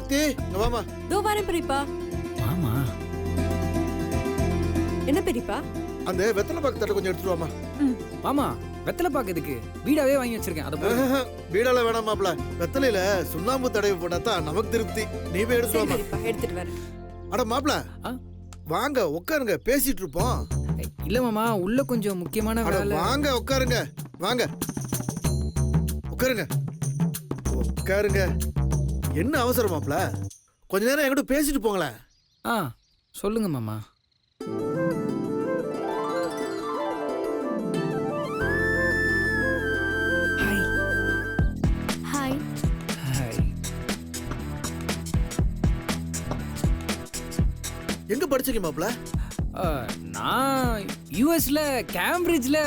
அத்தி இங்க வாமா. தோ வரேன் பெரியப்பா. மாமா என்ன பெரியப்பா? அந்த வெத்தலை பாக்கு தட்டை கொஞ்சம் எடுத்துட்டு வாமா. மாமா வெத்தலை பாக்கிறதுக்கு பீடாவே வாங்கி வச்சிருக்கேன். அதை போய் வீடால வேணாம் மாப்ள. வெத்தலையில சுண்ணாம்பு தடவை போட்டா தான் நமக்கு திருப்தி. நீ போய் எடுத்துட்டு சரி வாமா. பெரியப்பா, எடுத்துட்டு வரேன். அட மாப்ள ஆ? வாங்க உட்காருங்க, பேசிட்டு இருப்போம். இல்ல மாமா, உள்ள கொஞ்சம் முக்கியமான அட வேலை. வாங்க உட்காருங்க, வாங்க உட்காருங்க உட்காருங்க. என்ன அவசரம் மாப்ள? கொஞ்ச நேரம் என்கிட்ட பேசிட்டு போங்களேன். ஆ சொல்லுங்க மாமா. ஹாய். ஹாய். ஹாய். எங்க படிச்சீங்க மாப்ள? நான் யூஎஸ்ல கேம்பிரிட்ஜ்ல.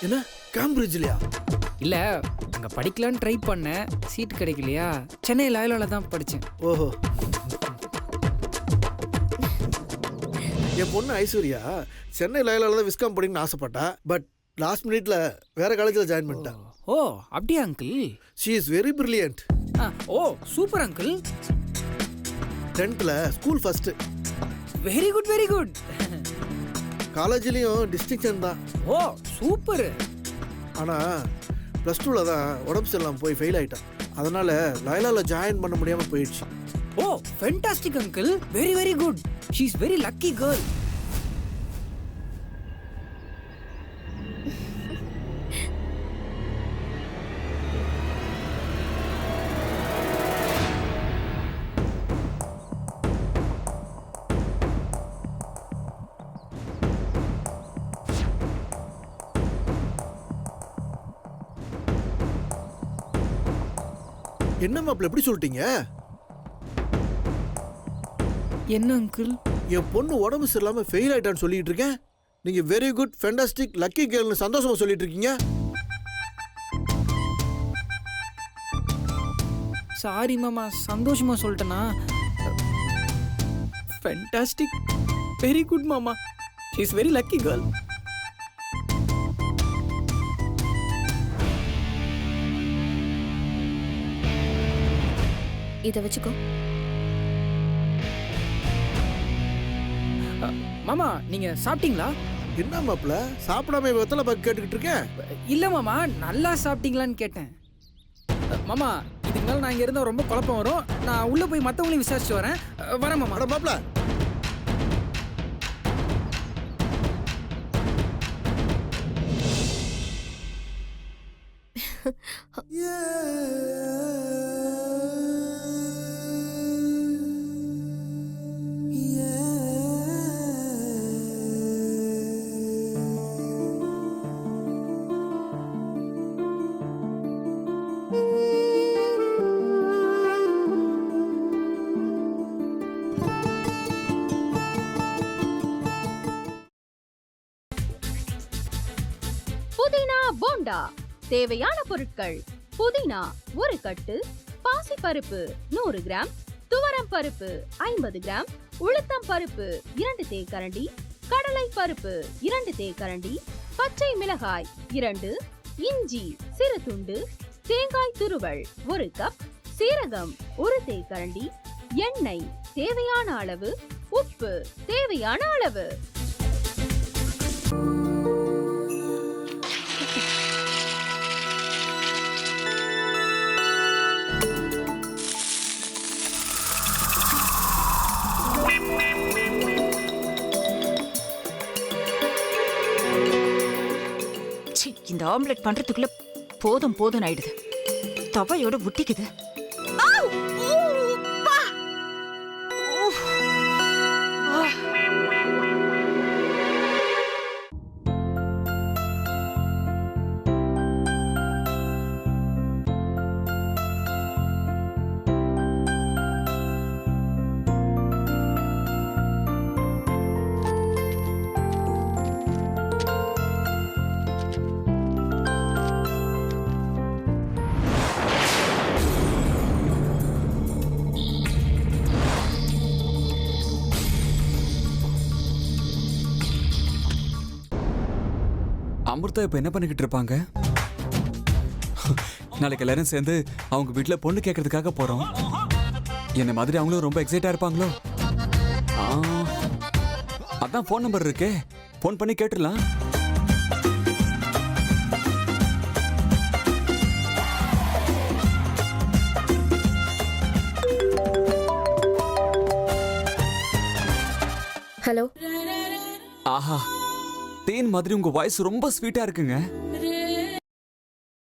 என்ன கேம்பிரிட்ஜ்லயா? இல்ல அங்க படிக்கலான்னு ட்ரை பண்ணேன், சீட் கிடைக்கலையா. சென்னை லாயலால தான் படிச்சேன். ஓஹோ. என் பொண்ணு ஐஸ்வர்யா சென்னை லயலால தான் விஸ்காம் படிக்கணும்னு ஆசைப்பட்டா. பட் லாஸ்ட் மினிட்ல வேற காலேஜில் ஜாயின் பண்ணிட்டா. ஓ அப்படியா uncle? She is very brilliant. ஓ super uncle. 10th school first. Very good very good. காலேஜ்லயும் டிஸ்டிங்ஷன் தான். ஓ சூப்பர். ஆனா +2ல தான் உடம்பு சரியில்லாம போய் ஃபெயில் ஆயிட்டான். அதனால லயலால ஜாயின் பண்ண முடியாம போயிடுச்சு. ஓ fantastic uncle, very very good. She is very lucky girl. என்ன மாப்பிள்ள எப்படி சொல்லிட்டீங்க? என்ன அங்கிள்? என் பொண்ணு உடம்பு சரியில்லாம ஃபெயில் ஆயிட்டான்னு சொல்லிட்டு இருக்கேன். நீங்க வெரி குட் ஃபேண்டாஸ்டிக் லக்கி கேர்ள்னு சந்தோஷமா சொல்லிட்டு இருக்கீங்க. சாரி மாமா, சந்தோஷமா சொல்லிட்டேனா? ஃபேண்டாஸ்டிக் வெரி குட் மாமா. She is very lucky girl. இத வச்சுக்கோ. மாமா நீங்க சாப்பிட்டீங்களா? என்ன மாப்பிள்ள சாப்பிடாம வெத்தலை பாக்கு கேட்டுக்கிட்டு இருக்கேன்? இல்ல மாமா, நல்லா சாப்பிட்டீங்களான்னு கேட்டேன். மாமா இதுக்கு மேல நான் இங்க இருந்தா ரொம்ப குழப்பம் வரும். நான் உள்ள போய் மத்தவங்களையும் விசாரிச்சு வரேன். வரேன் மாமா. அட மாப்பிள்ள புதினா போண்டா. தேவையான பொருட்கள்: புதினா 1 கட்டு, பாசிப்பருப்பு 100 கிராம், துவரம் பருப்பு 50 கிராம், உளுத்தம் பருப்பு 2 தேக்கரண்டி, கடலை பருப்பு 2 தேக்கரண்டி, பச்சை மிளகாய் 2, இஞ்சி சிறு துண்டு, தேங்காய் துருவல் 1 கப், சீரகம் 1 தேக்கரண்டி, எண்ணெய் தேவையான அளவு, உப்பு தேவையான அளவு. இந்த ஆம்லெட் பண்றதுக்குள்ள போதும் போதும் ஆயிடுது. தவையோட ஒட்டிக்குது. அமிர்தா இப்ப என்ன பண்ணிக்கிட்டு இருப்பாங்க? நாளைக்கு எல்லாரும் சேர்ந்து அவங்க வீட்டில் பொண்ணு கேட்கறதுக்காக போறோம். என்ன மாதிரி அவங்களும் ரொம்ப எக்ஸைட்டா இருப்பாங்களோ. ஆ, அதான் ஃபோன் நம்பர் இருக்கே, ஃபோன் பண்ணி கேட்டுடலாம். ஹலோ. ஆஹா, தேன் மாதிரி உங்க வாய்ஸ் ரொம்ப ஸ்வீட்டா இருக்குங்க.